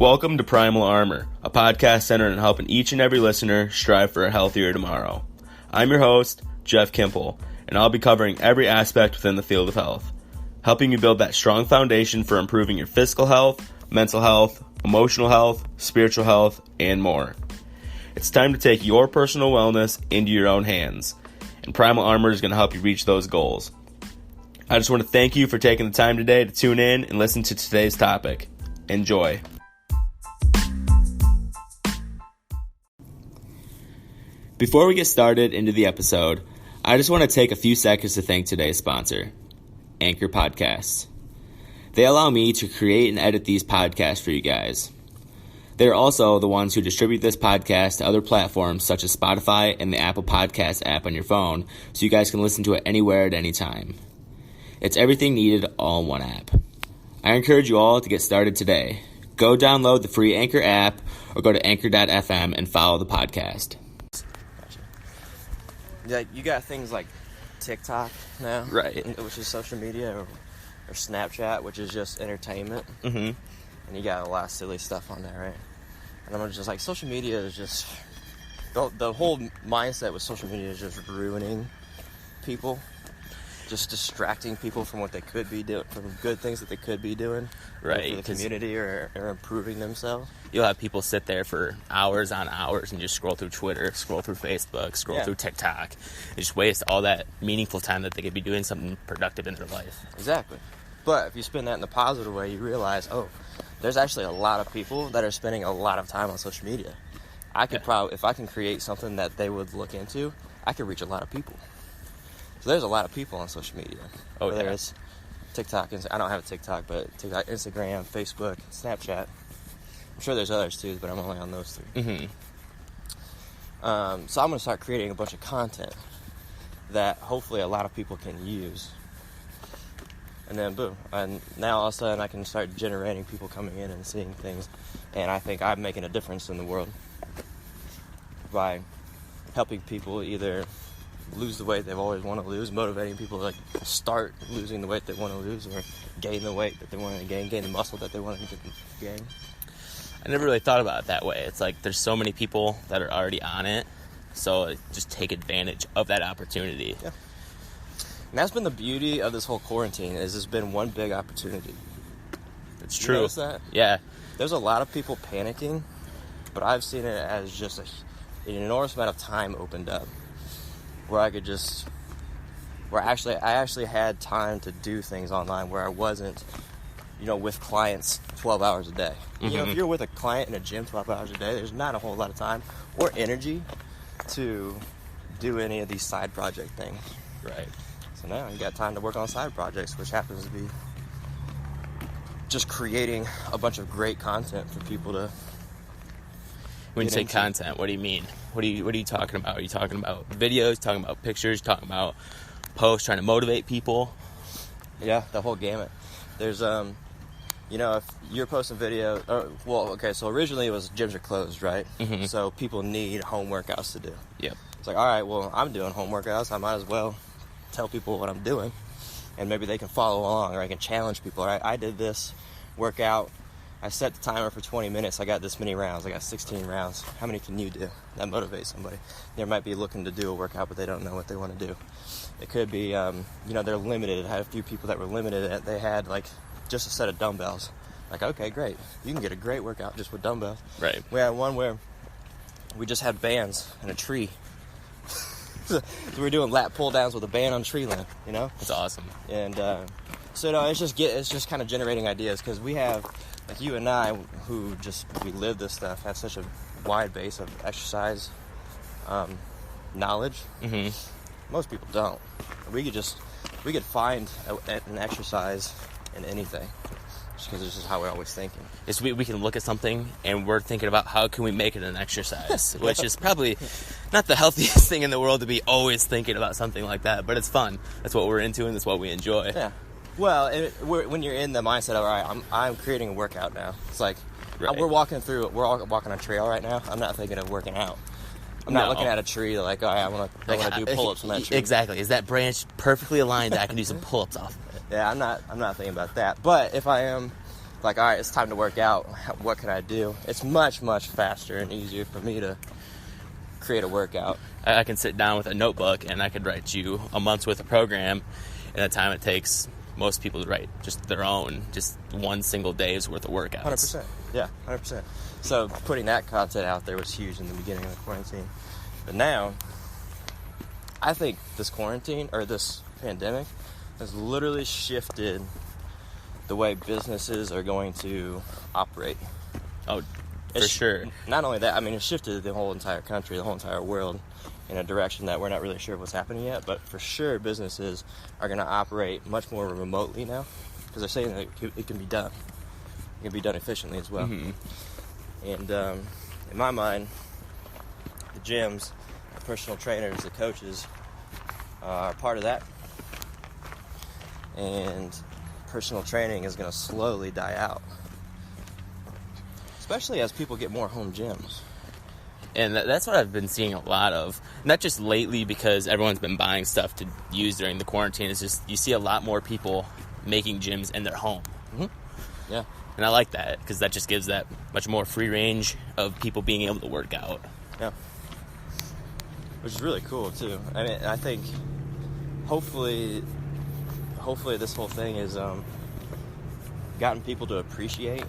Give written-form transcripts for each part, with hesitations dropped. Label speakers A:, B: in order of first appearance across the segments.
A: Welcome to Primal Armor, a podcast centered on helping each and every listener strive for a healthier tomorrow. I'm your host, Jeff Kimple, and I'll be covering every aspect within the field of health, helping you build that strong foundation for improving your physical health, mental health, emotional health, spiritual health, and more. It's time to take your personal wellness into your own hands, and Primal Armor is going to help you reach those goals. I just want to thank you for taking the time today to tune in and listen to today's topic. Enjoy. Before we get started into the episode, I just want to take a few seconds to thank today's sponsor, Anchor Podcasts. They allow me to create and edit these podcasts for you guys. They're also the ones who distribute this podcast to other platforms such as Spotify and the Apple Podcast app on your phone, so you guys can listen to it anywhere at any time. It's everything needed all in one app. I encourage you all to get started today. Go download the free Anchor app or go to anchor.fm and follow the podcast.
B: Like, you got things like TikTok now,
A: Right?
B: Which is social media, or Snapchat, which is just entertainment.
A: Mm-hmm.
B: And you got a lot of silly stuff on there, right? And I'm just like, social media is just the whole mindset with social media is just ruining people, just distracting people from what they could be doing, from good things that they could be doing,
A: Right?
B: For the community or improving themselves.
A: You'll have people sit there for hours on hours and just scroll through Twitter, scroll through Facebook, scroll through TikTok, and just waste all that meaningful time that they could be doing something productive in their life.
B: Exactly. But if you spin that in the positive way, you realize, there's actually a lot of people that are spending a lot of time on social media. I could probably, if I can create something that they would look into, I could reach a lot of people. So there's a lot of people on social media. Whether it's TikTok, I don't have a TikTok, but TikTok, Instagram, Facebook, Snapchat. I'm sure there's others too, but I'm only on those three.
A: Mm-hmm.
B: So I'm going to start creating a bunch of content that hopefully a lot of people can use. And then boom. And now all of a sudden I can start generating people coming in and seeing things. And I think I'm making a difference in the world by helping people either lose the weight they've always wanted to lose, motivating people to start losing the weight they want to lose, or gain the weight that they want to gain the muscle that they want to gain.
A: I never really thought about it that way. It's like there's so many people that are already on it, so just take advantage of that opportunity.
B: Yeah. And that's been the beauty of this whole quarantine, is it's been one big opportunity.
A: It's true.
B: You notice that?
A: Yeah.
B: There's a lot of people panicking, but I've seen it as just an enormous amount of time opened up, where I actually had time to do things online, where I wasn't, with clients 12 hours a day.
A: Mm-hmm.
B: If you're with a client in a gym 12 hours a day, there's not a whole lot of time or energy to do any of these side project things.
A: Right.
B: So now you got time to work on side projects, which happens to be just creating a bunch of great content for people to.
A: When you say content, what do you mean? What are you talking about? Are you talking about videos, talking about pictures, talking about posts, trying to motivate people?
B: Yeah, the whole gamut. There's if you're posting video, so originally it was gyms are closed, right?
A: Mm-hmm.
B: So people need home workouts to do.
A: Yep.
B: It's like, all right, well, I'm doing home workouts, I might as well tell people what I'm doing, and maybe they can follow along, or I can challenge people. All right, I did this workout. I set the timer for 20 minutes. I got this many rounds. I got 16 rounds. How many can you do? That motivates somebody. They might be looking to do a workout, but they don't know what they want to do. It could be, they're limited. I had a few people that were limited. They had, just a set of dumbbells. Okay, great. You can get a great workout just with dumbbells.
A: Right.
B: We had one where we just had bands and a tree. So we were doing lat pull downs with a band on tree limb,
A: That's awesome.
B: And it's just kind of generating ideas, because we have, you and I, who we live this stuff, have such a wide base of exercise knowledge.
A: Mm-hmm.
B: Most people don't. We could find an exercise in anything, just because this is how we're always thinking.
A: We can look at something and we're thinking about how can we make it an exercise, which is probably not the healthiest thing in the world to be always thinking about something like that, but it's fun. That's what we're into and that's what we enjoy.
B: Yeah. Well, when you're in the mindset of, all right, I'm creating a workout now. It's like,
A: right.
B: We're all walking a trail right now. I'm not thinking of working out. I'm not looking at a tree like, all right, I want to do pull-ups on that tree.
A: Exactly. Is that branch perfectly aligned that I can do some pull-ups off of it?
B: Yeah, I'm not thinking about that. But if I am, like, all right, it's time to work out. What can I do? It's much, much faster and easier for me to create a workout.
A: I can sit down with a notebook and I could write you a month's worth of program in the time it takes most people to write just their own, just one single day's worth of workouts.
B: 100%. Yeah, 100%. So putting that content out there was huge in the beginning of the quarantine. But now, I think this quarantine, or this pandemic, has literally shifted the way businesses are going to operate.
A: Oh, for sure.
B: Not only that, I mean, it shifted the whole entire country, the whole entire world, in a direction that we're not really sure what's happening yet. But for sure, businesses are going to operate much more remotely now, because they're saying that it can be done. It can be done efficiently as well.
A: Mm-hmm.
B: And in my mind, the gyms, the personal trainers, the coaches are part of that. And personal training is going to slowly die out, especially as people get more home gyms.
A: And that's what I've been seeing a lot of, not just lately because everyone's been buying stuff to use during the quarantine. It's just you see a lot more people making gyms in their home.
B: Mm-hmm. Yeah.
A: And I like that because that just gives that much more free range of people being able to work out.
B: Yeah. Which is really cool too. I mean, I think hopefully this whole thing has gotten people to appreciate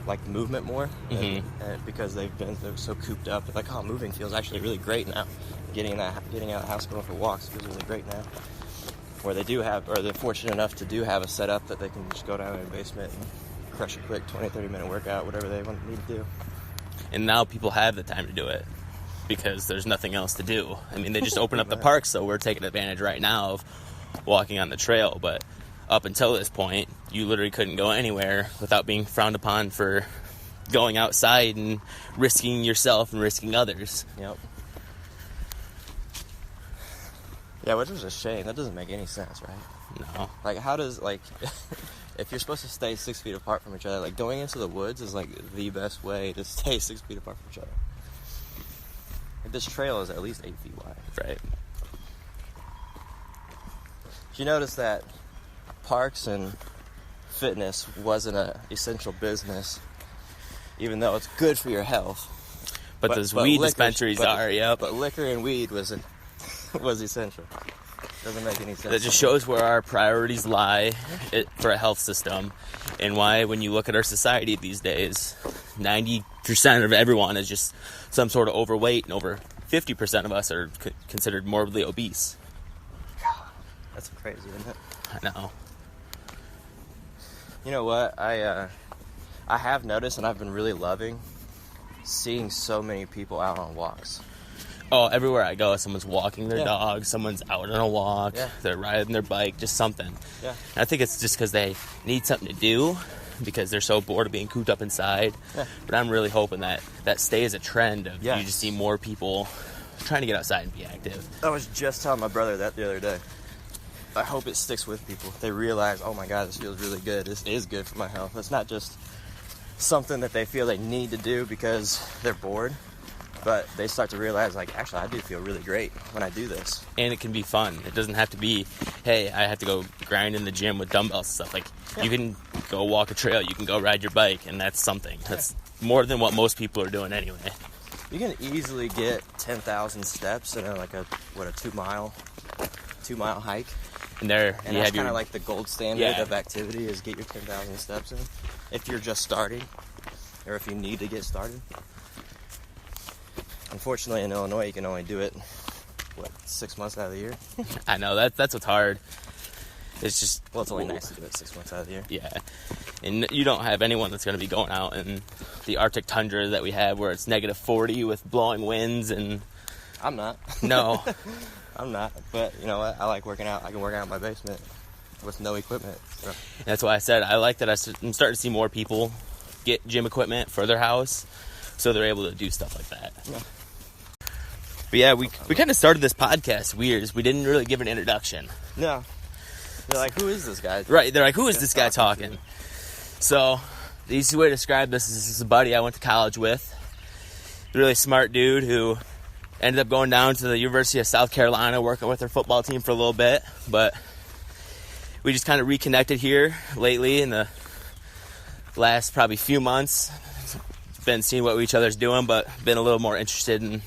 B: like movement more, and because they've been so cooped up. Like, oh, moving feels actually really great now. Getting out of the house, going for walks feels really great now. Or they're fortunate enough to have a setup that they can just go down in the basement and crush a quick 20-30 minute workout, whatever they need to do.
A: And now people have the time to do it because there's nothing else to do. I mean, they just open up the park, so we're taking advantage right now of walking on the trail. But up until this point, you literally couldn't go anywhere without being frowned upon for going outside and risking yourself and risking others.
B: Yep. Yeah, which was a shame. That doesn't make any sense, right?
A: No.
B: Like, how does, like, if you're supposed to stay 6 feet apart from each other, like, going into the woods is, like, the best way to stay 6 feet apart from each other. Like, this trail is at least 8 feet wide.
A: Right.
B: Did you notice that parks and fitness wasn't an essential business, even though it's good for your health?
A: But those weed dispensaries are, yep.
B: But liquor and weed was essential. Doesn't make any sense.
A: That just shows where our priorities lie for a health system, and why when you look at our society these days, 90% of everyone is just some sort of overweight, and over 50% of us are considered morbidly obese.
B: God, that's crazy, isn't it?
A: I know.
B: You know what? I have noticed, and I've been really loving seeing so many people out on walks.
A: Oh, everywhere I go, someone's walking their dog, someone's out on a walk, they're riding their bike, just something. Yeah. And I think it's just because they need something to do, because they're so bored of being cooped up inside. Yeah. But I'm really hoping that stays a trend of you just see more people trying to get outside and be active.
B: I was just telling my brother that the other day. I hope it sticks with people. They realize, oh my God, this feels really good. This is good for my health. It's not just something that they feel they need to do because they're bored. But they start to realize, like, actually, I do feel really great when I do this.
A: And it can be fun. It doesn't have to be, hey, I have to go grind in the gym with dumbbells and stuff. Like, you can go walk a trail. You can go ride your bike, and that's something. That's more than what most people are doing anyway.
B: You can easily get 10,000 steps in a 2-mile hike.
A: And
B: that's kind of like the gold standard of activity is get your 10,000 steps in. If you're just starting, or if you need to get started. Unfortunately, in Illinois, you can only do it, 6 months out of the year?
A: I know, that's what's hard. It's just...
B: Well, it's only nice to do it 6 months out of the year.
A: Yeah. And you don't have anyone that's going to be going out in the Arctic tundra that we have where it's negative 40 with blowing winds and...
B: I'm not.
A: No.
B: I'm not. But, you know what? I like working out. I can work out in my basement with no equipment. So.
A: That's why I said I like that I'm starting to see more people get gym equipment for their house so they're able to do stuff like that. Yeah. But yeah, we kind of started this podcast weird. We didn't really give an introduction.
B: No. They're like, who is this guy?
A: Right, they're like, who is this guy talking? So, the easy way to describe this is a buddy I went to college with. A really smart dude who ended up going down to the University of South Carolina, working with their football team for a little bit. But we just kind of reconnected here lately in the last probably few months. Been seeing what each other's doing, but been a little more interested in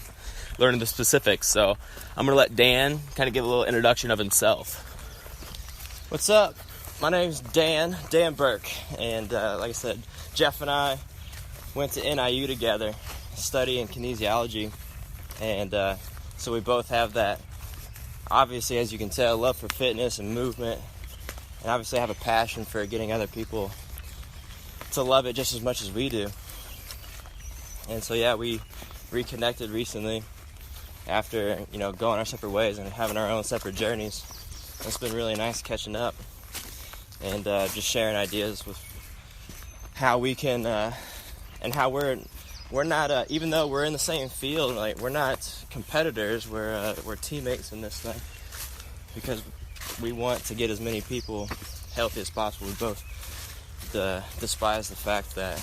A: learning the specifics. So I'm going to let Dan kind of give a little introduction of himself.
B: What's up? My name's Dan Burk, and like I said, Jeff and I went to NIU together studying kinesiology, and so we both have that, obviously, as you can tell, love for fitness and movement, and obviously have a passion for getting other people to love it just as much as we do. And so yeah, we reconnected recently after, going our separate ways and having our own separate journeys. It's been really nice catching up and just sharing ideas with how we can and how we're not even though we're in the same field, like, we're not competitors, we're teammates in this thing, because we want to get as many people healthy as possible. We both despise the fact that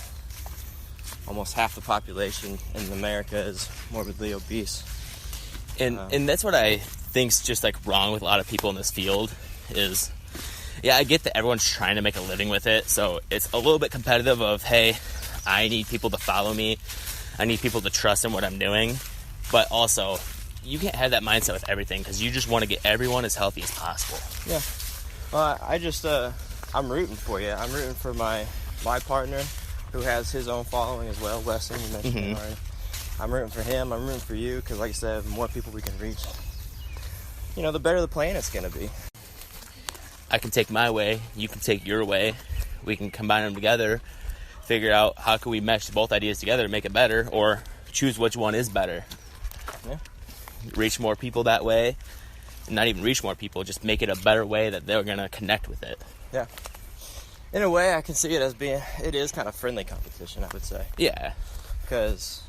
B: almost half the population in America is morbidly obese.
A: And that's what I think's just like wrong with a lot of people in this field is, yeah, I get that everyone's trying to make a living with it, so it's a little bit competitive of, hey, I need people to follow me, I need people to trust in what I'm doing, but also you can't have that mindset with everything, because you just want to get everyone as healthy as possible.
B: Yeah. Well, I'm rooting for you. I'm rooting for my partner, who has his own following as well, Weston, you mentioned him already. I'm rooting for him, I'm rooting for you, because like I said, the more people we can reach, the better the planet's going to be.
A: I can take my way, you can take your way, we can combine them together, figure out how can we mesh both ideas together to make it better, or choose which one is better.
B: Yeah.
A: Reach more people that way, and not even reach more people, just make it a better way that they're going to connect with it.
B: Yeah. In a way, I can see it as it is kind of friendly competition, I would say.
A: Yeah.
B: Because,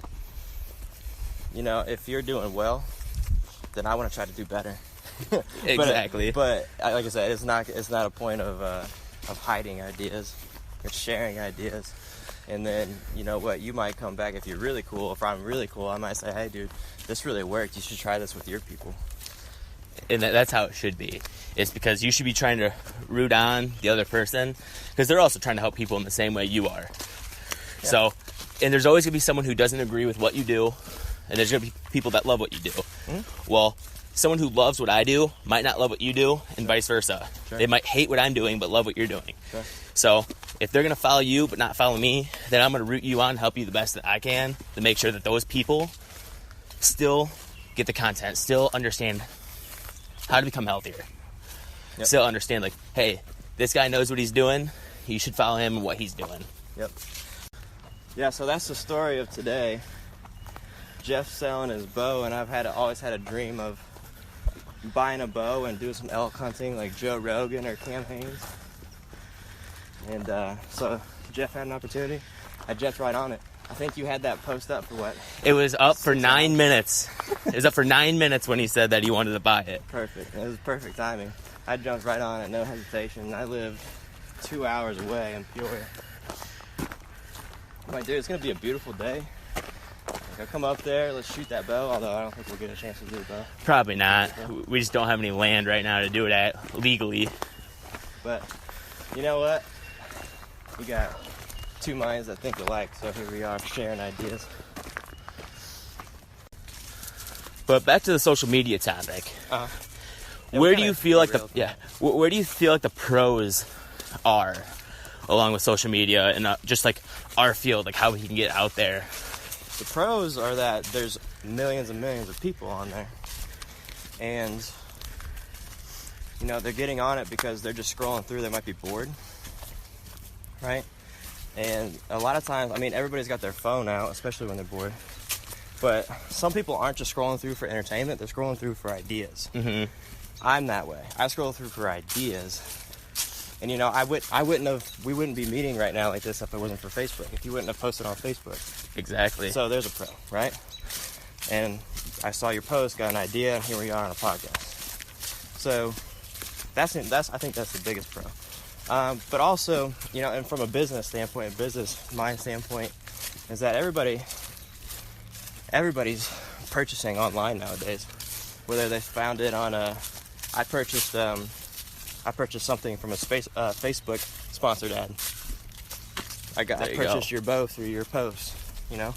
B: if you're doing well, then I want to try to do better.
A: Exactly.
B: But like I said, it's not a point of hiding ideas. It's sharing ideas. And then, you might come back if you're really cool. If I'm really cool, I might say, hey, dude, this really worked. You should try this with your people.
A: And that's how it should be. It's because you should be trying to root on the other person, because they're also trying to help people in the same way you are. Yeah. So, and there's always going to be someone who doesn't agree with what you do, and there's going to be people that love what you do. Mm-hmm. Well, someone who loves what I do might not love what you do, and vice versa. Sure. They might hate what I'm doing, but love what you're doing. Sure. So if they're going to follow you but not follow me, then I'm going to root you on and help you the best that I can to make sure that those people still get the content, still understand how to become healthier. Yep. Still understand, like, hey, this guy knows what he's doing. You should follow him and what he's doing.
B: Yep. Yeah, so that's the story of today. Jeff's selling his bow, and I've always had a dream of buying a bow and doing some elk hunting like Joe Rogan or Cam Haines. And so Jeff had an opportunity. I jumped right on it. I think you had that post up for what?
A: It was up for 9 minutes. It was up for 9 minutes when he said that he wanted to buy it.
B: Perfect. It was perfect timing. I jumped right on it, no hesitation. I live 2 hours away in Peoria. I'm like, dude, it's going to be a beautiful day. I'll come up there, let's shoot that bow, although I don't think we'll get a chance to do the bow.
A: Probably not. We just don't have any land right now to do it at legally.
B: But you know what? We got two minds that think alike, so here we are sharing ideas.
A: But back to the social media topic.
B: Yeah,
A: where do you feel like where do you feel like the pros are along with social media and just like our field, like how we can get out there?
B: The pros are that there's millions and millions of people on there, and they're getting on it because they're just scrolling through. They might be bored, right? And a lot of times, everybody's got their phone out, especially when they're bored. But some people aren't just scrolling through for entertainment; they're scrolling through for ideas. Mm-hmm. I'm that way. I scroll through for ideas, and we wouldn't be meeting right now like this if it wasn't for Facebook. If you wouldn't have posted on Facebook.
A: Exactly.
B: So there's a pro, right? And I saw your post, got an idea, and here we are on a podcast. So I think that's the biggest pro. But also, and from a business standpoint, mind standpoint, is that everybody's purchasing online nowadays. Whether they found it on I purchased something from a Facebook sponsored ad. I purchased your bow through your post, you know?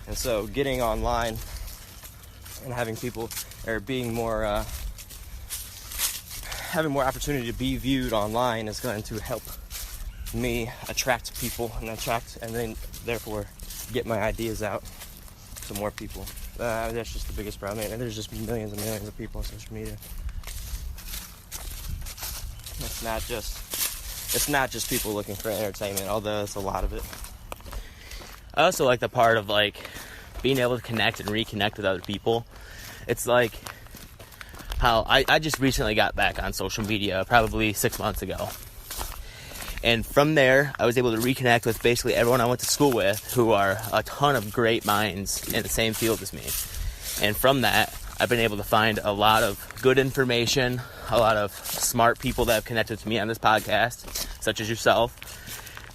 B: And so getting online and having people, or being more, having more opportunity to be viewed online is going to help me attract people and then therefore get my ideas out to more people. That's just the biggest problem. And there's just millions and millions of people on social media. It's not just people looking for entertainment, although it's a lot of it.
A: I also like the part of like being able to connect and reconnect with other people. It's like how I just recently got back on social media, probably 6 months ago. And from there, I was able to reconnect with basically everyone I went to school with, who are a ton of great minds in the same field as me. And from that, I've been able to find a lot of good information, a lot of smart people that have connected to me on this podcast, such as yourself.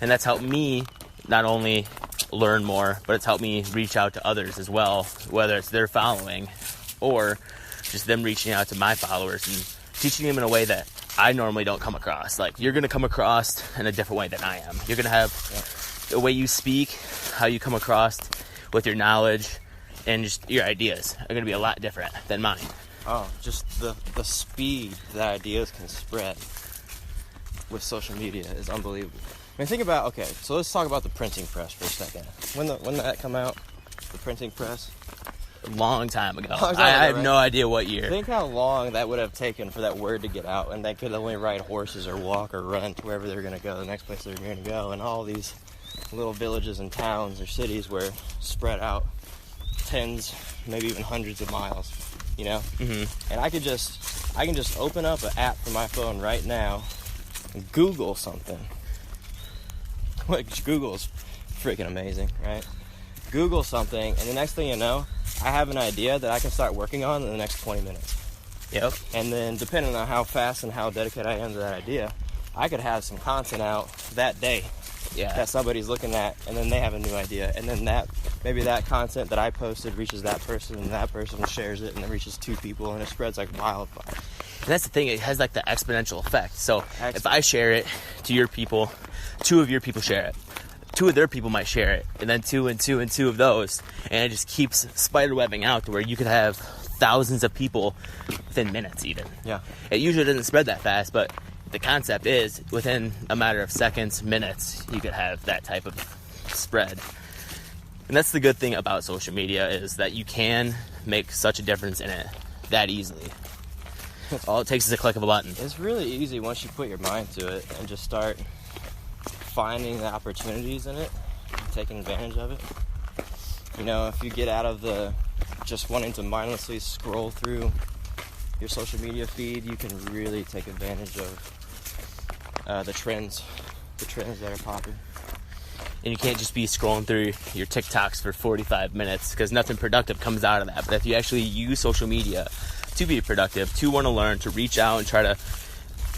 A: And that's helped me not only learn more, but it's helped me reach out to others as well, whether it's their following or just them reaching out to my followers and teaching them in a way that I normally don't come across. Like, you're going to come across in a different way than I am. You're going to have the way you speak, how you come across with your knowledge, and just your ideas are going to be a lot different than mine.
B: Oh, just the speed that ideas can spread with social media is unbelievable. I mean, think about, okay, so let's talk about the printing press for a second. When did that come out? The printing press?
A: A long time ago. I have no idea what year.
B: Think how long that would have taken for that word to get out, and they could only ride horses or walk or run to wherever they were going to go, the next place they were going to go, and all these little villages and towns or cities were spread out tens, maybe even hundreds of miles, you know? Mm-hmm. And I can just open up an app from my phone right now and Google something. Like, Google's freaking amazing, right? Google something, and the next thing you know, I have an idea that I can start working on in the next 20 minutes.
A: Yep.
B: And then, depending on how fast and how dedicated I am to that idea, I could have some content out that day that somebody's looking at, and then they have a new idea. And then maybe that content that I posted reaches that person, and that person shares it, and it reaches 2 people, and it spreads like wildfire.
A: And that's the thing, it has like the exponential effect. So if I share it to your people, 2 of your people share it. 2 of their people might share it, and then 2 and 2 and 2 of those, and it just keeps spiderwebbing out to where you could have thousands of people within minutes even.
B: Yeah.
A: It usually doesn't spread that fast, but the concept is within a matter of seconds, minutes, you could have that type of spread. And that's the good thing about social media, is that you can make such a difference in it that easily. All it takes is a click of a button.
B: It's really easy once you put your mind to it and just start finding the opportunities in it and taking advantage of it. You know, if you get out of the just wanting to mindlessly scroll through your social media feed, you can really take advantage of the trends that are popping.
A: And you can't just be scrolling through your TikToks for 45 minutes, because nothing productive comes out of that. But if you actually use social media to be productive, to want to learn, to reach out and try to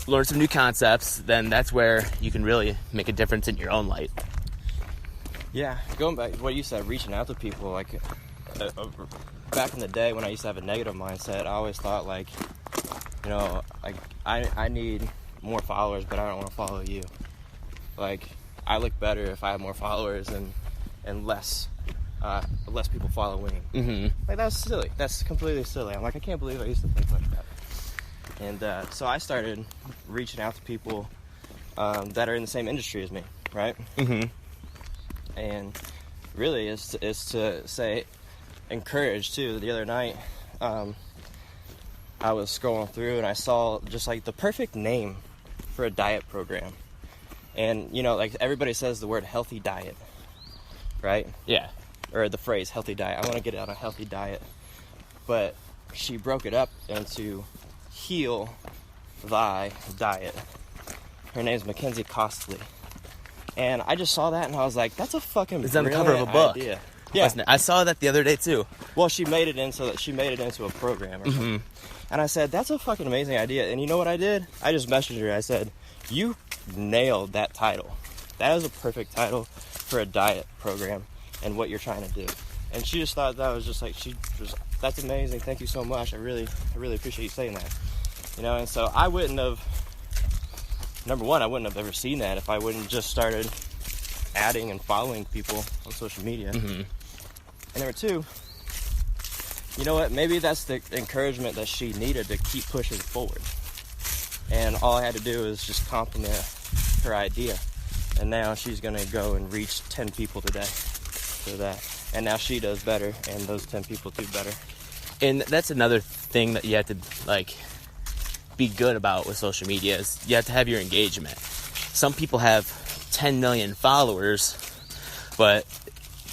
A: learn some new concepts, then that's where you can really make a difference in your own life.
B: Yeah, going back to what you said, reaching out to people, like back in the day when I used to have a negative mindset, I always thought, like, you know, like I need more followers, but I don't want to follow you. Like, I look better if I have more followers and less people following. Mm-hmm. Like, that's silly. That's completely silly. I'm like, I can't believe I used to think like that. And so I started reaching out to people that are in the same industry as me, right? Mm-hmm. And really is to say, encourage too. The other night, I was scrolling through and I saw just like the perfect name for a diet program. And, you know, like everybody says the word healthy diet, right?
A: Yeah.
B: Or the phrase healthy diet. I want to get on a healthy diet. But she broke it up into heal thy diet. Her name's Mackenzie Costley. And I just saw that and I was like, that's a fucking
A: it's on the cover of a book.
B: Idea. Yeah.
A: I saw that the other day too.
B: Well, she made it into a program or something. Mm-hmm. And I said, that's a fucking amazing idea. And you know what I did? I just messaged her. I said, you nailed that title. That is a perfect title for a diet program and what you're trying to do. And she just thought that was just like, that's amazing. Thank you so much. I really appreciate you saying that. You know, and so number one, I wouldn't have ever seen that if I wouldn't just started adding and following people on social media. And number two, you know what? Maybe that's the encouragement that she needed to keep pushing forward. And all I had to do is just compliment her idea. And now she's going to go and reach 10 people today for that. And now she does better, and those 10 people do better.
A: And that's another thing that you have to, like, be good about with social media is you have to have your engagement. Some people have 10 million followers, but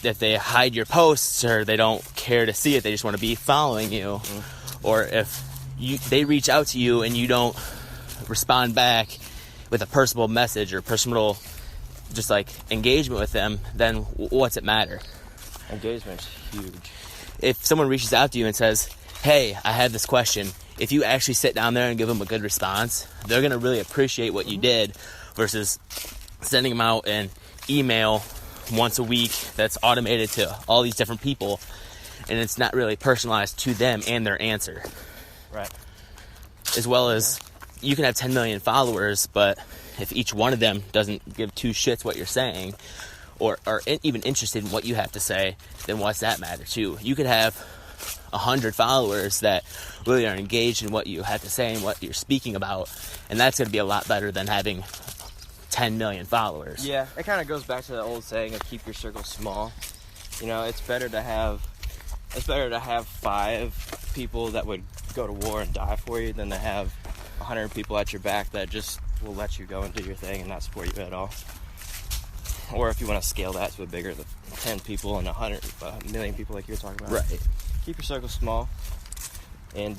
A: if they hide your posts or they don't care to see it, they just want to be following you. Or if they reach out to you and you don't respond back with a personal message or personal just like engagement with them, then what's it matter?
B: Engagement's huge.
A: If someone reaches out to you and says, hey, I have this question, if you actually sit down there and give them a good response, they're going to really appreciate what you did versus sending them out an email once a week that's automated to all these different people, and it's not really personalized to them and their answer.
B: Right.
A: As well as you can have 10 million followers, but if each one of them doesn't give two shits what you're saying or are even interested in what you have to say, then what's that matter too? You could have 100 followers that really are engaged in what you have to say and what you're speaking about, and that's going to be a lot better than having 10 million followers.
B: Yeah, it kind of goes back to the old saying of keep your circle small. You know, it's better to have 5 people that would go to war and die for you than to have 100 people at your back that just will let you go and do your thing and not support you at all. Or if you want to scale that to a bigger, 10 people and 100 million people like you were talking about.
A: Right.
B: Keep your circle small and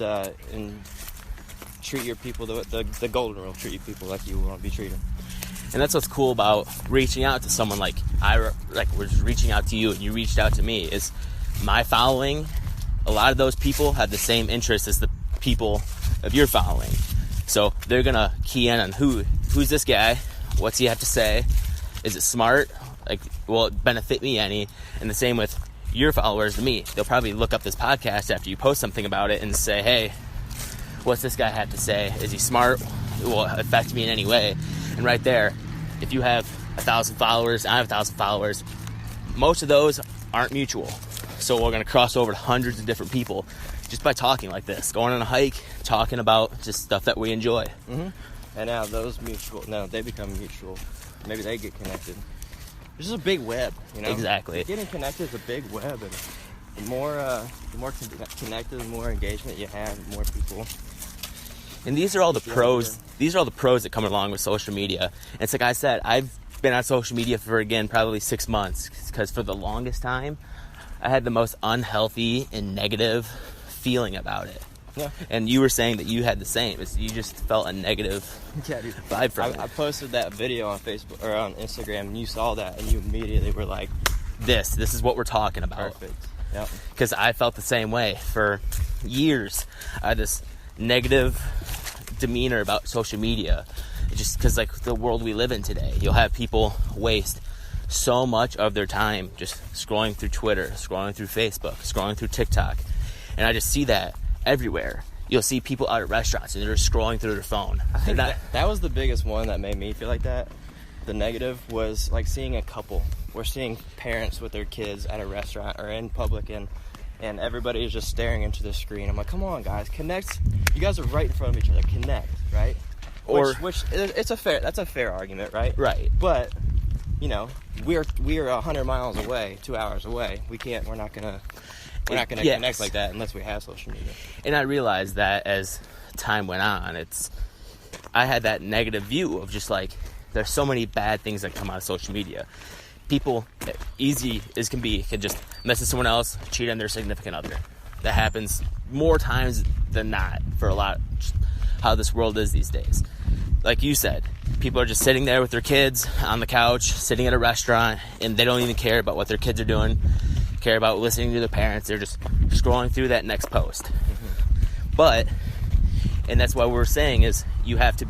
B: treat your people the golden rule. Treat people like you want to be treated.
A: And that's what's cool about reaching out to someone like I was reaching out to you and you reached out to me is my following. A lot of those people have the same interests as the people of your following. So they're going to key in on who's this guy? What's he have to say? Is it smart? Like, will it benefit me any? And the same with your followers to me. They'll probably look up this podcast after you post something about it and say, hey, what's this guy have to say? Is he smart? Will it affect me in any way? And right there, if you have 1,000 followers, I have 1,000 followers, most of those aren't mutual. So we're going to cross over to hundreds of different people just by talking like this, going on a hike, talking about just stuff that we enjoy.
B: And now those they become mutual. Maybe they get connected. It's just a big web, you know?
A: Exactly.
B: Getting connected is a big web, and the more connected, the more engagement you have, the more people.
A: And these are all the pros. These are all the pros that come along with social media. And it's like I said, I've been on social media for, again, probably 6 months. Because for the longest time, I had the most unhealthy and negative feeling about it.
B: Yeah.
A: And you were saying that you had the same. You just felt a negative vibe from it.
B: I posted that video on Facebook or on Instagram, and you saw that, and you immediately were like,
A: This is what we're talking about.
B: Perfect. Yep.
A: Because I felt the same way for years. I had this negative demeanor about social media, just because like the world we live in today, you'll have people waste so much of their time just scrolling through Twitter, scrolling through Facebook, scrolling through TikTok, and I just see that everywhere. You'll see people out at restaurants and they're just scrolling through their phone.
B: I think that was the biggest one that made me feel like that. The negative was like seeing a couple. We're seeing parents with their kids at a restaurant or in public, and everybody is just staring into the screen. I'm like, come on, guys, connect. You guys are right in front of each other. Connect, right? Which that's a fair argument, right?
A: Right.
B: But you know, we're 100 miles away, 2 hours away. We're not gonna connect like that unless we have social media.
A: And I realized that as time went on, I had that negative view of just like, there's so many bad things that come out of social media. People, easy as can be, can just message someone else, cheat on their significant other. That happens more times than not for a lot, just how this world is these days. Like you said, people are just sitting there with their kids on the couch, sitting at a restaurant, and they don't even care about what their kids are doing, care about listening to their parents. They're just scrolling through that next post. But, and that's why we're saying is you have to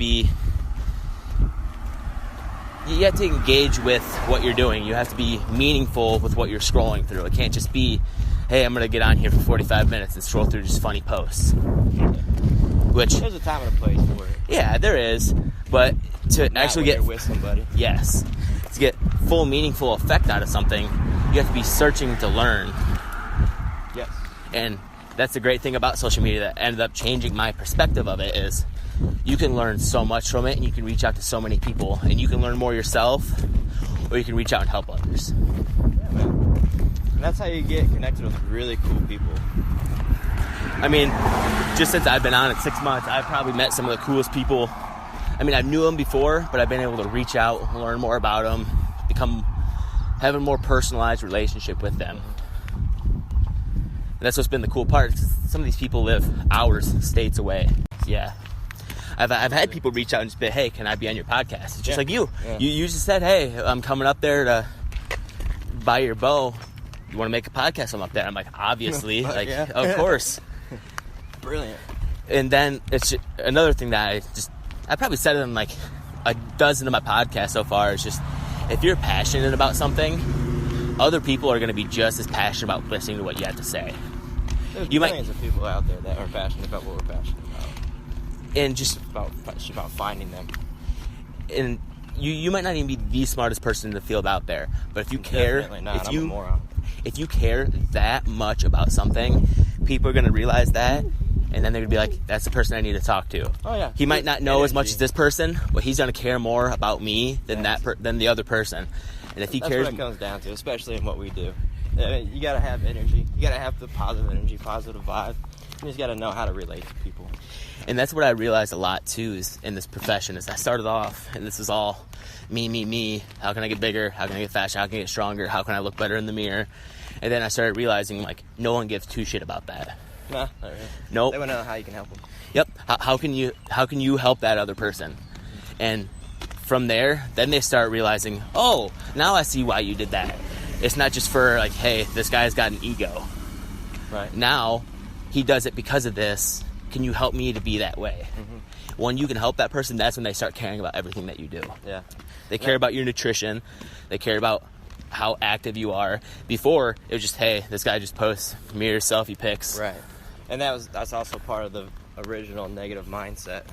A: engage with what you're doing. You have to be meaningful with what you're scrolling through. It can't just be, hey, I'm going to get on here for 45 minutes and scroll through just funny posts. Which,
B: there's a time and a place for it.
A: Yeah, there is. But to
B: Not
A: actually
B: when
A: get
B: you're with somebody.
A: Yes. to get full meaningful effect out of something, you have to be searching to learn.
B: Yes.
A: And that's the great thing about social media that ended up changing my perspective of it is you can learn so much from it, and you can reach out to so many people, and you can learn more yourself, or you can reach out and help others.
B: Yeah, man. And that's how you get connected with really cool people.
A: I mean, just since I've been on it 6 months, I've probably met some of the coolest people. I mean, I knew them before, but I've been able to reach out, learn more about them, have a more personalized relationship with them. And that's what's been the cool part. Some of these people live hours, states away. Yeah. I've had people reach out and just be, hey, can I be on your podcast? It's just like you. Yeah. You just said, hey, I'm coming up there to buy your bow. You want to make a podcast? I'm up there. I'm like, obviously. Like, yeah. Of course.
B: Brilliant.
A: And then it's another thing that I probably said it in like a dozen of my podcasts so far. It's just, if you're passionate about something, other people are going to be just as passionate about listening to what you have to say.
B: There's millions of people out there that are passionate about what we're passionate about.
A: And just
B: about finding them.
A: And you might not even be the smartest person in the field out there, but if you care,
B: definitely not. I'm a moron.
A: If you care that much about something, people are going to realize that, and then they're going to be like, that's the person I need to talk to.
B: Oh, yeah.
A: He might not know as much as this person, but he's going to care more about me than than the other person. And if he cares...
B: That's what it comes down to, especially in what we do. You got to have energy. You got to have the positive energy, positive vibe. You just got to know how to relate to people.
A: And that's what I realized a lot, too, is in this profession, is I started off, and this is all me. How can I get bigger? How can I get faster? How can I get stronger? How can I look better in the mirror? And then I started realizing, like, no one gives two shit about that.
B: Nah, not really.
A: Nope.
B: They want to know how you can help them.
A: Yep. How can you help that other person? And from there, then they start realizing, oh, now I see why you did that. It's not just for, like, hey, this guy's got an ego.
B: Right.
A: Now, he does it because of this. Can you help me to be that way? Mm-hmm. When you can help that person, that's when they start caring about everything that you do.
B: Yeah.
A: They care about your nutrition. They care about how active you are. Before, it was just, hey, this guy just posts mirror selfie pics.
B: Right. And that's also part of the original negative mindset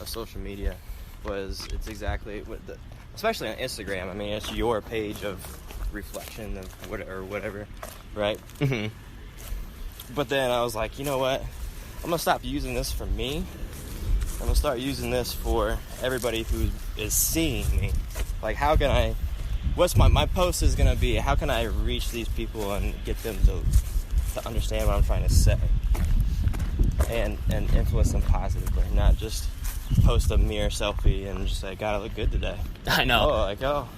B: of social media. It's exactly what especially on Instagram. I mean, it's your page of reflection of whatever, right?
A: Mm-hmm.
B: But then I was like, you know what? I'm gonna stop using this for me. I'm gonna start using this for everybody who is seeing me. Like, how can I? What's my post is gonna be? How can I reach these people and get them to understand what I'm trying to say, and influence them positively, not just post a mirror selfie and just say, "God, I look good today."
A: I know.
B: Oh,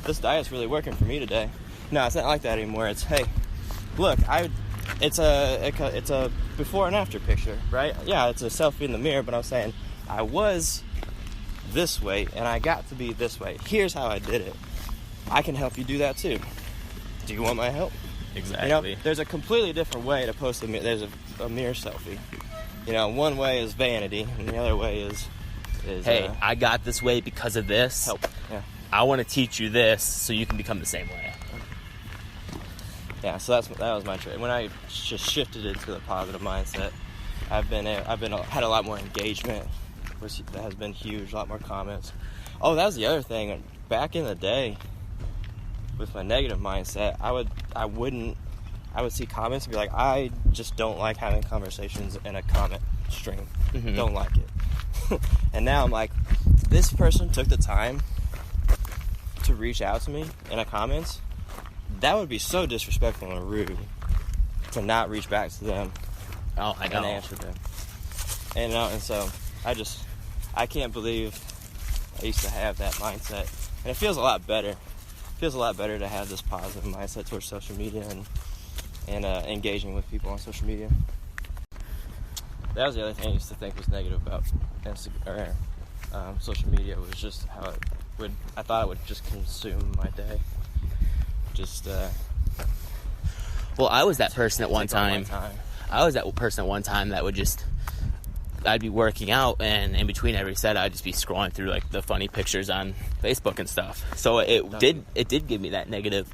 B: this diet's really working for me today. No, it's not like that anymore. It's, hey, look, it's a before and after picture, right? Yeah, it's a selfie in the mirror, but I'm saying I was this way and I got to be this way. Here's how I did it. I can help you do that too. Do you want my help?
A: Exactly.
B: You know, there's a completely different way to post there's a mirror selfie. You know, one way is vanity, and the other way is
A: hey, I got this way because of this.
B: Help. Yeah.
A: I want to teach you this so you can become the same way.
B: Yeah, so that was my trade. When I just shifted it to the positive mindset, I've had a lot more engagement, which has been huge. A lot more comments. Oh, that was the other thing. Back in the day, with my negative mindset, I would see comments and be like, I just don't like having conversations in a comment stream. Mm-hmm. Don't like it. And now I'm like, this person took the time to reach out to me in a comments. That would be so disrespectful and rude to not reach back to them.
A: Oh, I know.
B: And answer them. And so I can't believe I used to have that mindset. And it feels a lot better. It feels a lot better to have this positive mindset towards social media and engaging with people on social media. That was the other thing I used to think was negative about social media, was just how I thought it would just consume my day.
A: Well, I was that person at one time. I was that person at one time that would I'd be working out, and in between every set, I'd just be scrolling through like the funny pictures on Facebook and stuff. So it did give me that negative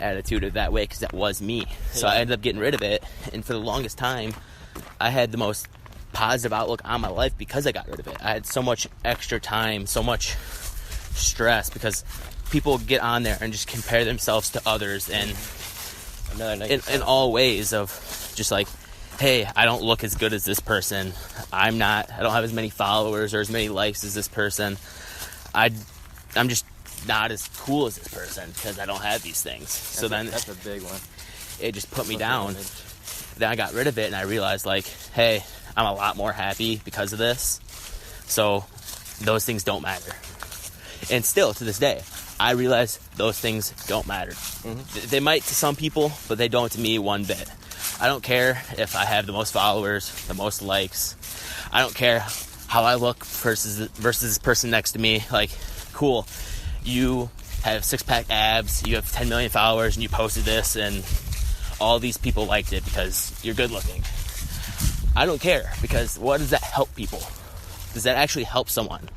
A: attitude of that way, because that was me. So I ended up getting rid of it, and for the longest time, I had the most positive outlook on my life because I got rid of it. I had so much extra time, so much stress, because people get on there and just compare themselves to others and in all ways of just like, hey, I don't look as good as this person. I don't have as many followers or as many likes as this person. I'm just not as cool as this person because I don't have these things.
B: That's a big one.
A: It just put me down. Then I got rid of it and I realized, like, hey, I'm a lot more happy because of this. So those things don't matter. And still, to this day, I realize those things don't matter. Mm-hmm. They might to some people, but they don't to me one bit. I don't care if I have the most followers, the most likes. I don't care how I look versus this person next to me. Like, cool, you have six-pack abs, you have 10 million followers, and you posted this, and all these people liked it because you're good looking. I don't care, because what does that help people? Does that actually help someone?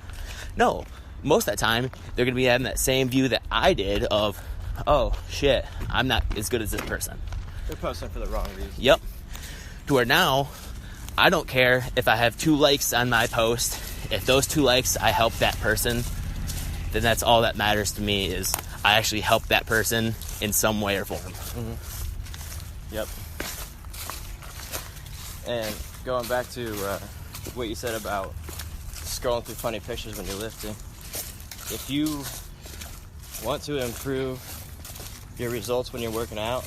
A: No. Most of that time, they're going to be having that same view that I did of, oh, shit, I'm not as good as this person.
B: They're posting for the wrong reason.
A: Yep. To where now, I don't care if I have 2 likes on my post. If those 2 likes, I help that person, then that's all that matters to me is I actually help that person in some way or form.
B: Mm-hmm. Yep. And going back to what you said about scrolling through funny pictures when you're lifting, if you want to improve your results when you're working out,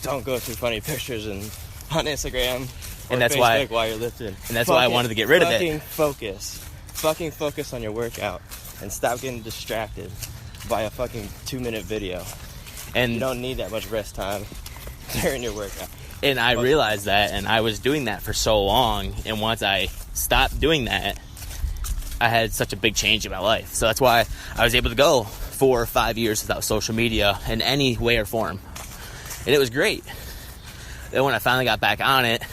B: don't go through funny pictures on Instagram or
A: and that's
B: Facebook while you're lifting.
A: And that's why I wanted to get rid of it.
B: Fucking focus on your workout and stop getting distracted by a fucking 2-minute video. And you don't need that much rest time during your workout.
A: And I realized that, and I was doing that for so long, and once I stopped doing that, I had such a big change in my life. So that's why I was able to go 4 or 5 years without social media in any way or form. And it was great. Then when I finally got back on it,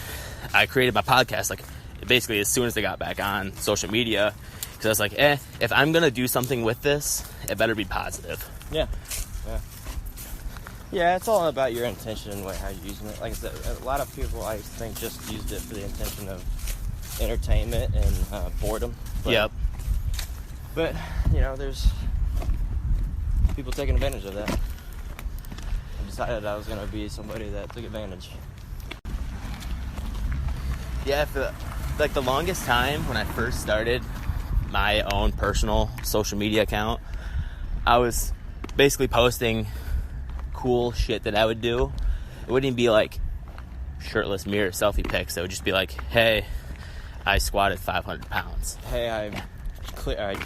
A: I created my podcast, like, basically as soon as I got back on social media, because I was like, if I'm going to do something with this, it better be positive.
B: Yeah. Yeah, it's all about your intention and how you're using it. Like I said, a lot of people, I think, just used it for the intention of entertainment and boredom.
A: Yep.
B: But, there's people taking advantage of that. I decided I was going to be somebody that took advantage.
A: Yeah, for the longest time when I first started my own personal social media account, I was basically posting cool shit that I would do. It wouldn't even be like shirtless mirror selfie pics. It would just be like, hey, I squatted 500 pounds.
B: Hey, I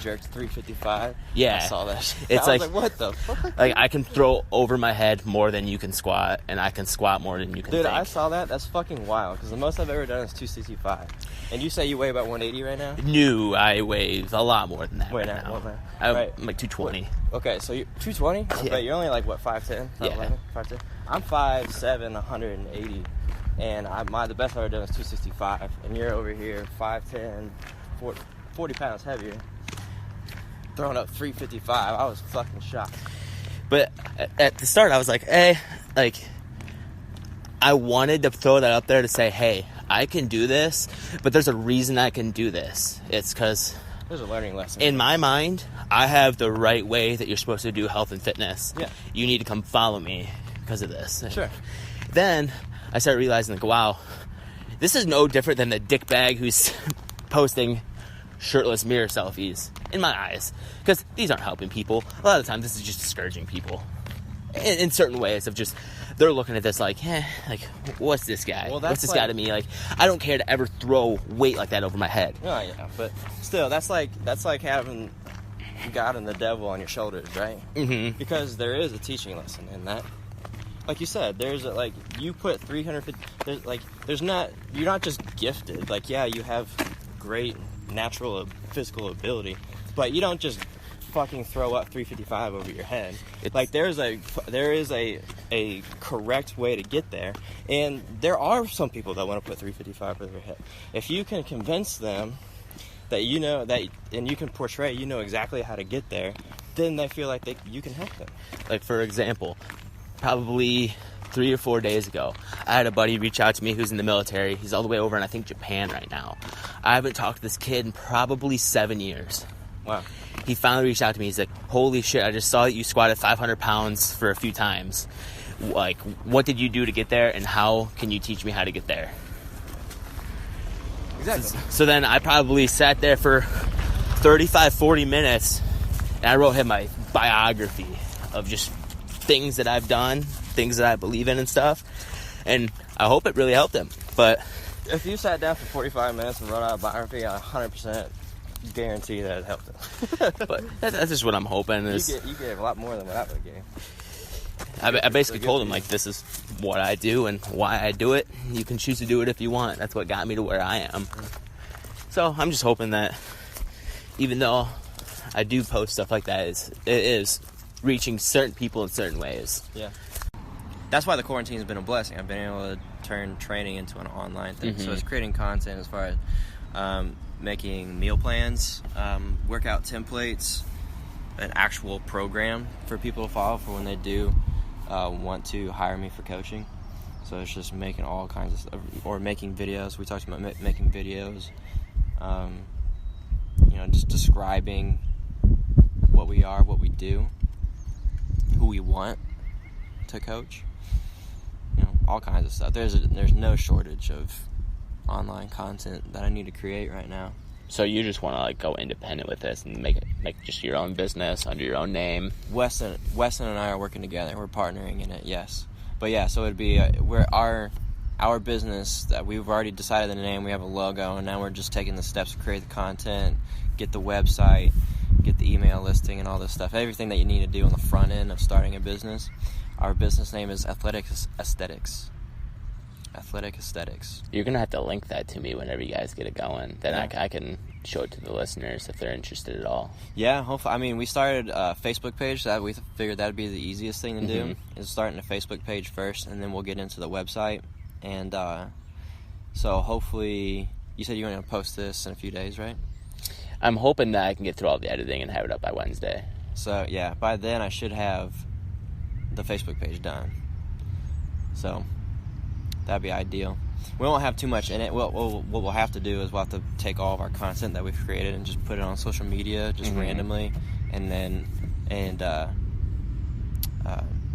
B: jerked 355.
A: Yeah.
B: I saw that shit.
A: It's
B: I was like, what the fuck?
A: Like, I can throw over my head more than you can squat, and I can squat more than you can think.
B: I saw that. That's fucking wild, because the most I've ever done is 265. And you say you weigh about 180 right now?
A: No, I weigh a lot more than that right now. I'm
B: like
A: 220.
B: Okay, so you're 220?
A: Yeah.
B: But you're only like, what, 5'10"?
A: Yeah.
B: 5'10"? I'm 5'7", 180. And the best I've ever done is 265. And you're over here 5'10", 40 pounds heavier, throwing up 355. I was fucking shocked.
A: But at the start, I was like, I wanted to throw that up there to say, hey, I can do this, but there's a reason I can do this. It's because
B: there's a learning lesson.
A: In my mind, I have the right way that you're supposed to do health and fitness.
B: Yeah.
A: You need to come follow me because of this.
B: Sure.
A: Then I started realizing, like, wow, this is no different than the dickbag who's posting shirtless mirror selfies, in my eyes, because these aren't helping people. A lot of the time, this is just discouraging people in certain ways of just, they're looking at this like, what's this guy?
B: Well,
A: what's this guy to me? Like, I don't care to ever throw weight like that over my head.
B: Oh, yeah, but still, that's like having God and the devil on your shoulders, right?
A: Mm-hmm.
B: Because there is a teaching lesson in that. Like you said, you put 350, you're not just gifted. Like, yeah, you have great natural physical ability, but you don't just fucking throw up 355 over your head. There is a correct way to get there, and there are some people that want to put 355 over their head. If you can convince them that and you can portray exactly how to get there, then they feel like you can help them.
A: Like, for example, probably 3 or 4 days ago, I had a buddy reach out to me who's in the military. He's all the way over in, I think, Japan right now. I haven't talked to this kid in probably 7 years.
B: Wow.
A: He finally reached out to me. He's like, holy shit, I just saw that you squatted 500 pounds for a few times. Like, what did you do to get there, and how can you teach me how to get there?
B: Exactly.
A: So then I probably sat there for 35, 40 minutes, and I wrote him my biography of just things that I've done, things that I believe in and stuff. And I hope it really helped him. But
B: if you sat down for 45 minutes and wrote out a biography, I 100% guarantee that it helped him.
A: But that's just what I'm hoping. Is
B: you gave a lot more than what I would have gave.
A: I basically told him, like, this is what I do and why I do it. You can choose to do it if you want. That's what got me to where I am. So I'm just hoping that even though I do post stuff like that, it is reaching certain people in certain ways.
B: Yeah. That's why the quarantine has been a blessing. I've been able to turn training into an online thing. So it's creating content as far as making meal plans, workout templates, an actual program for people to follow for when they do want to hire me for coaching. So it's just making all kinds of stuff, or making videos. We talked about making videos, just describing what we are, what we do, who we want to coach, all kinds of stuff. There's no shortage of online content that I need to create right now.
A: So you just want to, like, go independent with this and make just your own business under your own name?
B: Weston and I are working together. We're partnering in it, yes. But yeah, so it'd be our business that we've already decided the name. We have a logo, and now we're just taking the steps to create the content, get the website, get the email listing, and all this stuff. Everything that you need to do on the front end of starting a business. Our business name is Athletic Aesthetics. Athletic Aesthetics.
A: You're going to have to link that to me whenever you guys get it going. Then I can show it to the listeners if they're interested at all.
B: Yeah, hopefully. I mean, we started a Facebook page. That we figured that would be the easiest thing to do, is starting a Facebook page first, and then we'll get into the website. And so hopefully, you said you're going to post this in a few days, right?
A: I'm hoping that I can get through all the editing and have it up by Wednesday.
B: So, yeah, by then I should have the Facebook page done. So that'd be ideal. We won't have too much in it. What we'll have to do is we'll have to take all of our content that we've created and just put it on social media just randomly, and then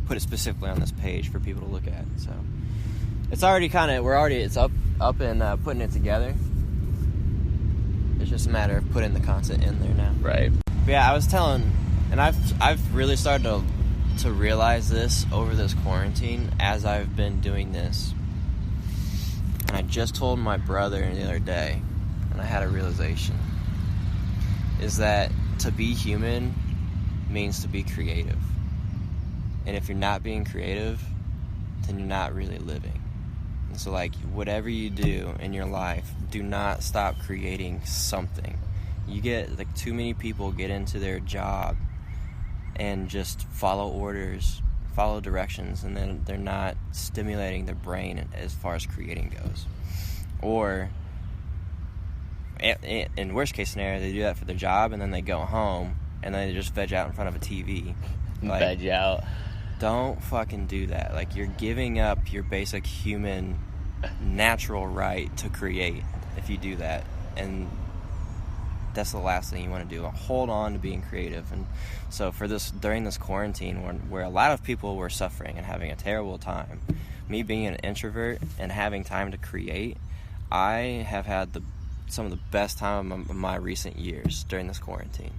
B: put it specifically on this page for people to look at. So it's already it's up and putting it together. It's just a matter of putting the content in there now.
A: Right.
B: But yeah, I was telling, and I've really started to realize this over this quarantine as I've been doing this. And I just told my brother the other day, and I had a realization, is that to be human means to be creative. And if you're not being creative, then you're not really living. And so, like, whatever you do in your life, do not stop creating something. You get, like, too many people get into their job and just follow orders, follow directions, and then they're not stimulating their brain as far as creating goes. Or, in worst case scenario, they do that for their job, and then they go home, and then they just veg out in front of a TV. Like,
A: veg out.
B: Don't fucking do that. Like, you're giving up your basic human, natural right to create if you do that. And that's the last thing you want to do. Hold on to being creative. And so during this quarantine, where a lot of people were suffering and having a terrible time, me being an introvert and having time to create, I have had some of the best time of my recent years during this quarantine.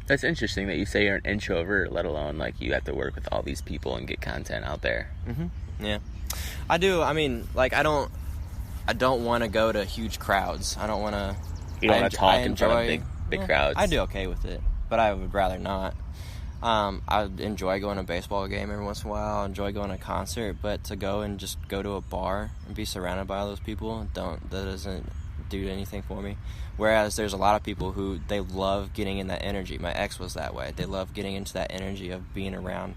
A: That's interesting that you say you're an introvert, let alone, like, you have to work with all these people and get content out there.
B: Yeah, I do. I mean, like, I don't want to go to huge crowds. I don't want to.
A: You don't want to talk in front of big crowds.
B: I do okay with it, but I would rather not. I enjoy going to a baseball game every once in a while. I enjoy going to a concert, but to go to a bar and be surrounded by all those people, that doesn't do anything for me. Whereas there's a lot of people who, they love getting in that energy. My ex was that way. They love getting into that energy of being around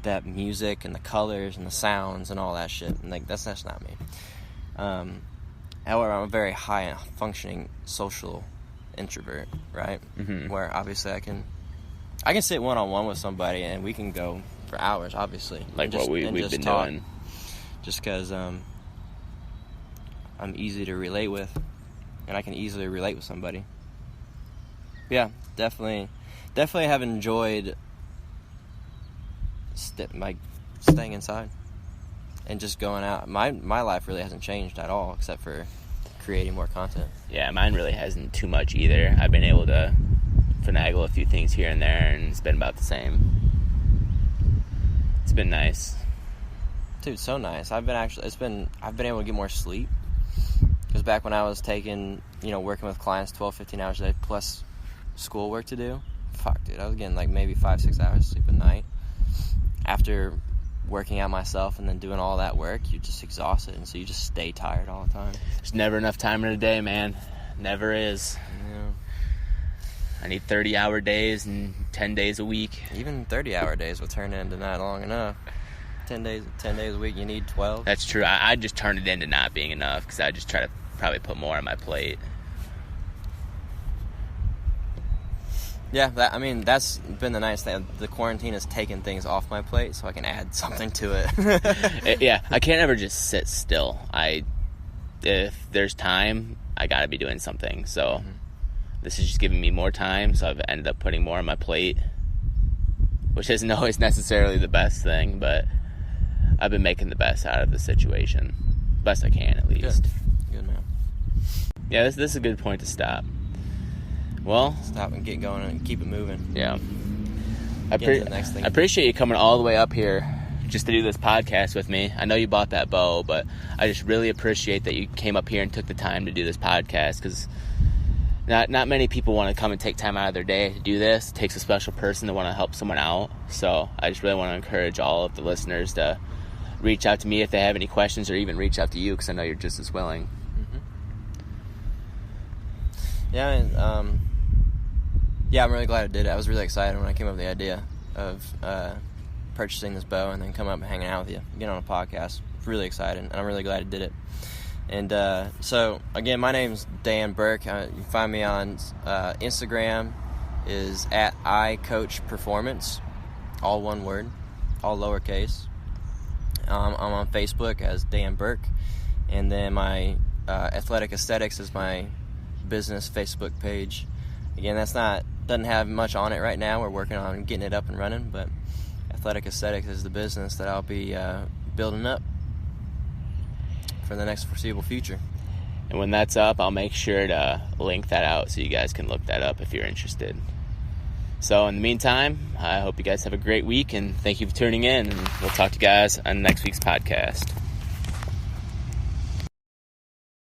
B: that music and the colors and the sounds and all that shit. And, like, that's not me. However, I'm a very high functioning social introvert, right? Where obviously I can sit one-on-one with somebody and we can go for hours, obviously.
A: Like what we've been doing.
B: Just because I'm easy to relate with, and I can easily relate with somebody. Yeah, definitely have enjoyed staying inside and just going out. My life really hasn't changed at all, except for creating more content.
A: Yeah, mine really hasn't too much either. I've been able to finagle a few things here and there, and it's been about the same. It's been nice.
B: Dude, so nice. I've been able to get more sleep. Because back when I was working with clients 12, 15 hours a day plus schoolwork to do, fuck, dude, I was getting like maybe 5-6 hours of sleep a night. After working out myself and then doing all that work, you're just exhausted, and so you just stay tired all the time.
A: There's never enough time in a day, man. Never is.
B: Yeah.
A: I need 30-hour days and 10 days a week.
B: Even 30-hour days will turn into not long enough. 10 days a week, you need 12.
A: That's true. I just turn it into not being enough because I just try to probably put more on my plate.
B: Yeah, that's been the nice thing. The quarantine has taken things off my plate so I can add something to it.
A: Yeah, I can't ever just sit still. If there's time, I gotta be doing something. So this is just giving me more time, so I've ended up putting more on my plate, which isn't always necessarily the best thing, but I've been making the best out of the situation. Best I can, at least.
B: Good man.
A: Yeah, this is a good point to stop. Well,
B: stop and get going and keep it moving.
A: Yeah.
B: To the next thing.
A: I appreciate you coming all the way up here just to do this podcast with me. I know you bought that bow, but I just really appreciate that you came up here and took the time to do this podcast, because not many people want to come and take time out of their day to do this. It takes a special person to want to help someone out. So I just really want to encourage all of the listeners to reach out to me if they have any questions, or even reach out to you, because I know you're just as willing.
B: Yeah, I'm really glad I did it. I was really excited when I came up with the idea of purchasing this bow and then coming up and hanging out with you, getting on a podcast. Really excited, and I'm really glad I did it. And so, again, my name's Dan Burk. You can find me on Instagram is at iCoachPerformance, all one word, all lowercase. I'm on Facebook as Dan Burk, and then my Athletic Aesthetics is my business Facebook page. Again, doesn't have much on it right now. We're working on getting it up and running, but Athletic Aesthetics is the business that I'll be building up for the next foreseeable future.
A: And when that's up, I'll make sure to link that out so you guys can look that up if you're interested. So in the meantime, I hope you guys have a great week, and thank you for tuning in, and we'll talk to you guys on next week's podcast.